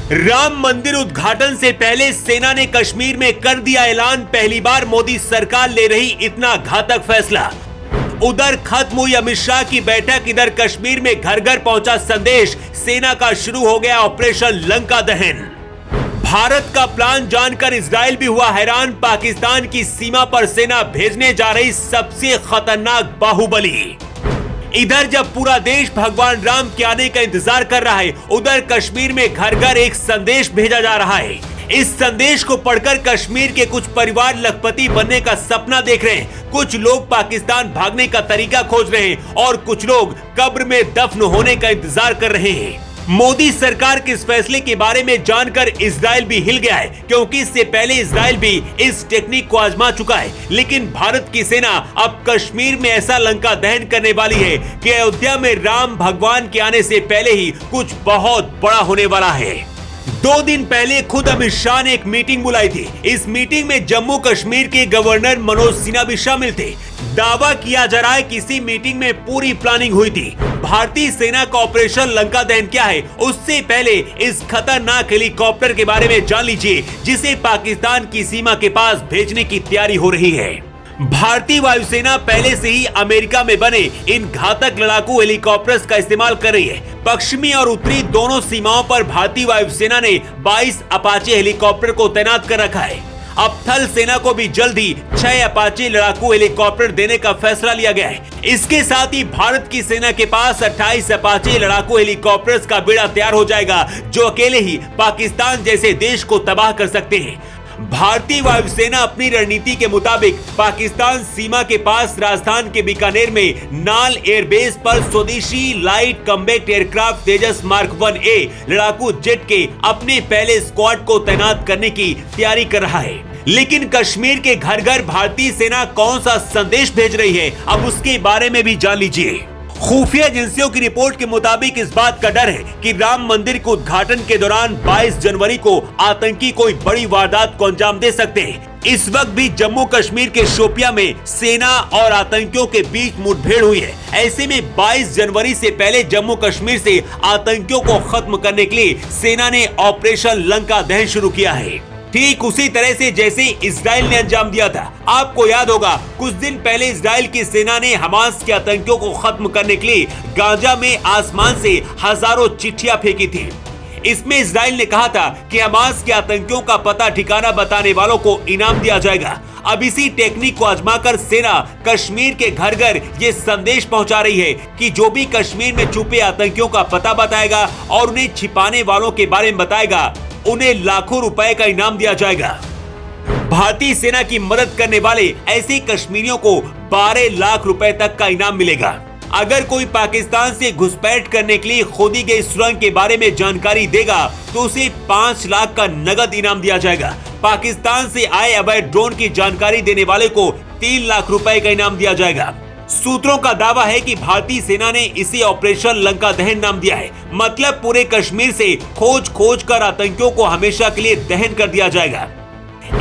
राम मंदिर उद्घाटन से पहले सेना ने कश्मीर में कर दिया ऐलान, पहली बार मोदी सरकार ले रही इतना घातक फैसला। उधर खत्म हुई अमित शाह की बैठक, इधर कश्मीर में घर घर पहुंचा संदेश, सेना का शुरू हो गया ऑपरेशन लंका दहन। भारत का प्लान जानकर इजराइल भी हुआ हैरान, पाकिस्तान की सीमा पर सेना भेजने जा रही सबसे खतरनाक बाहुबली। इधर जब पूरा देश भगवान राम के आने का इंतजार कर रहा है, उधर कश्मीर में घर घर एक संदेश भेजा जा रहा है। इस संदेश को पढ़कर कश्मीर के कुछ परिवार लखपति बनने का सपना देख रहे हैं, कुछ लोग पाकिस्तान भागने का तरीका खोज रहे हैं और कुछ लोग कब्र में दफन होने का इंतजार कर रहे हैं। मोदी सरकार के इस फैसले के बारे में जानकर इजराइल भी हिल गया है, क्योंकि इससे पहले इजराइल भी इस टेक्निक को आजमा चुका है। लेकिन भारत की सेना अब कश्मीर में ऐसा लंका दहन करने वाली है कि अयोध्या में राम भगवान के आने से पहले ही कुछ बहुत बड़ा होने वाला है। 2 दिन पहले खुद अमित शाह ने एक मीटिंग बुलाई थी। इस मीटिंग में जम्मू कश्मीर के गवर्नर मनोज सिन्हा भी शामिल थे। दावा किया जा रहा है कि इसी मीटिंग में पूरी प्लानिंग हुई थी। भारतीय सेना का ऑपरेशन लंका दहन क्या है, उससे पहले इस खतरनाक हेलीकॉप्टर के बारे में जान लीजिए, जिसे पाकिस्तान की सीमा के पास भेजने की तैयारी हो रही है। भारतीय वायुसेना पहले से ही अमेरिका में बने इन घातक लड़ाकू हेलीकॉप्टर्स का इस्तेमाल कर रही है। पश्चिमी और उत्तरी दोनों सीमाओं पर भारतीय वायुसेना ने 22 अपाचे हेलीकॉप्टर को तैनात कर रखा है। अब थल सेना को भी जल्द ही 6 अपाचे लड़ाकू हेलीकॉप्टर देने का फैसला लिया गया है। इसके साथ ही भारत की सेना के पास 28 अपाचे लड़ाकू हेलीकॉप्टर्स का बेड़ा तैयार हो जाएगा, जो अकेले ही पाकिस्तान जैसे देश को तबाह कर सकते हैं। भारतीय वायुसेना अपनी रणनीति के मुताबिक पाकिस्तान सीमा के पास राजस्थान के बीकानेर में नाल एयरबेस पर स्वदेशी लाइट कॉम्बैट एयरक्राफ्ट तेजस मार्क 1A लड़ाकू जेट के अपने पहले स्क्वाड को तैनात करने की तैयारी कर रहा है। लेकिन कश्मीर के घर घर भारतीय सेना कौन सा संदेश भेज रही है, अब उसके बारे में भी जान लीजिए। खुफिया एजेंसियों की रिपोर्ट के मुताबिक इस बात का डर है कि राम मंदिर के उद्घाटन के दौरान 22 जनवरी को आतंकी कोई बड़ी वारदात को अंजाम दे सकते हैं। इस वक्त भी जम्मू कश्मीर के शोपिया में सेना और आतंकियों के बीच मुठभेड़ हुई है। ऐसे में 22 जनवरी से पहले जम्मू कश्मीर से आतंकियों को खत्म करने के लिए सेना ने ऑपरेशन लंका दहन शुरू किया है, ठीक उसी तरह से जैसे इजराइल ने अंजाम दिया था। आपको याद होगा, कुछ दिन पहले इजराइल की सेना ने हमास के आतंकियों को खत्म करने के लिए गाजा में आसमान से हजारों चिट्ठियां फेंकी थी। इसमें इजराइल ने कहा था कि हमास के आतंकियों का पता ठिकाना बताने वालों को इनाम दिया जाएगा। अब इसी टेक्निक को आजमाकर सेना कश्मीर के घर घर ये संदेश पहुंचा रही है कि जो भी कश्मीर में छुपे आतंकियों का पता बताएगा और उन्हें छिपाने वालों के बारे में बताएगा, उन्हें लाखों रुपए का इनाम दिया जाएगा। भारतीय सेना की मदद करने वाले ऐसे कश्मीरियों को 12 लाख रुपए तक का इनाम मिलेगा। अगर कोई पाकिस्तान से घुसपैठ करने के लिए खोदी गई सुरंग के बारे में जानकारी देगा तो उसे 5 लाख का नगद इनाम दिया जाएगा। पाकिस्तान से आए अवैध ड्रोन की जानकारी देने वाले को 3 लाख रुपए का इनाम दिया जाएगा। सूत्रों का दावा है कि भारतीय सेना ने इसे ऑपरेशन लंका दहन नाम दिया है, मतलब पूरे कश्मीर से खोज कर आतंकियों को हमेशा के लिए दहन कर दिया जाएगा।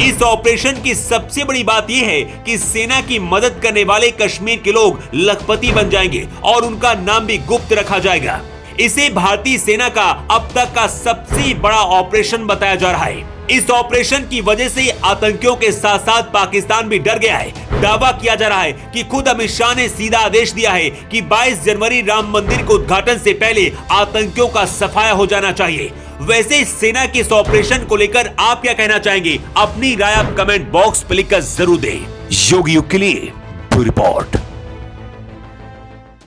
इस ऑपरेशन की सबसे बड़ी बात यह है कि सेना की मदद करने वाले कश्मीर के लोग लखपति बन जाएंगे और उनका नाम भी गुप्त रखा जाएगा। इसे भारतीय सेना का अब तक का सबसे बड़ा ऑपरेशन बताया जा रहा है। इस ऑपरेशन की वजह से आतंकियों के साथ साथ पाकिस्तान भी डर गया है। दावा किया जा रहा है कि खुद अमित शाह ने सीधा आदेश दिया है कि 22 जनवरी राम मंदिर के उद्घाटन से पहले आतंकियों का सफाया हो जाना चाहिए। वैसे सेना के इस ऑपरेशन को लेकर आप क्या कहना चाहेंगे? अपनी राय आप कमेंट बॉक्स पर लिखकर जरूर दें। योगी युग के लिए रिपोर्ट।